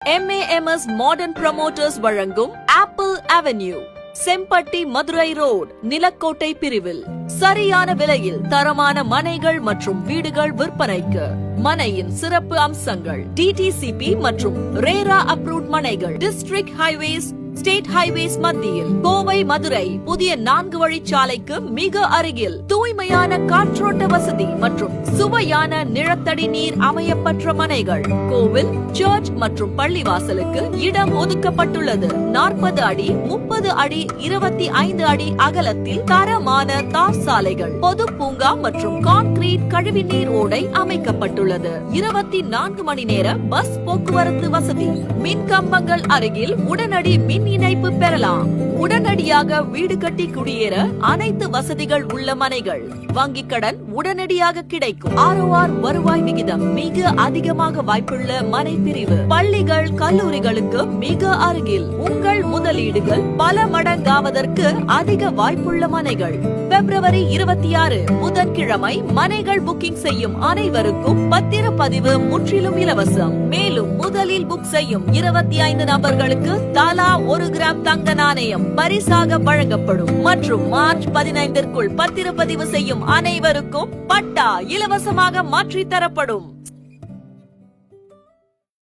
MAMS Modern Promoters வழங்கும் apple avenue, Sempatti Madurai road, Nilakottai பிரிவில் சரியான விலையில் தரமான மனைகள் மற்றும் வீடுகள் விற்பனைக்கு. மனையின் சிறப்பு அம்சங்கள்: DTCP மற்றும் ரேரா அப்ரூவ்ட் மனைகள், டிஸ்ட்ரிக்ட் ஹைவேஸ், ஸ்டேட் ஹைவேஸ் மத்தியில், கோவை மதுரை புதிய 4 வழிச்சாலைக்கு மிக அருகில், தூய்மையான காற்றோட்ட வசதி மற்றும் சுவையான நிலத்தடி நீர் அமையப்பெற்ற மனைகள். கோவில், சர்ச் மற்றும் பள்ளிவாசலுக்கு இடம் ஒதுக்கப்பட்டுள்ளது. 40 அடி, 30 அடி, 25 அடி அகலத்தில் தரமான தார் சாலைகள், பொது பூங்கா மற்றும் கான்கிரீட் கழிவுநீர் ஓடை அமைக்கப்பட்டுள்ளது. 24 மணி நேர பஸ் போக்குவரத்து வசதி. மின் கம்பங்கள் அருகில் உடனடி மின் இணைப்பு பெறலாம். உடனடியாக வீடு கட்டி குடியேற அனைத்து வசதிகள் உள்ள மனைகள். வங்கிக் கடன் உடனடியாக கிடைக்கும். ROR வருவாய் விகிதம் மிக அதிகமாக வாய்ப்புள்ள மனை பிரிவு. பள்ளிகள், கல்லூரிகளுக்கு மிக அருகில். உங்கள் முதலீடுகள் பல மடங்காவதற்கு அதிக வாய்ப்புள்ள மனைகள். பிப்ரவரி 26 புதன்கிழமை மனைகள் புக்கிங் செய்யும் அனைவருக்கும் பத்திரப்பதிவு முற்றிலும் இலவசம். மேலும் முதலில் புக் செய்யும் 25 நபர்களுக்கு தலா 1 கிராம் தங்க நாணயம் பரிசாக வழங்கப்படும். மற்றும் மார்ச் 15ற்குள் பத்திரப்பதிவு செய்யும் அனைவருக்கும் பட்டா இலவசமாக மாற்றி தரப்படும்.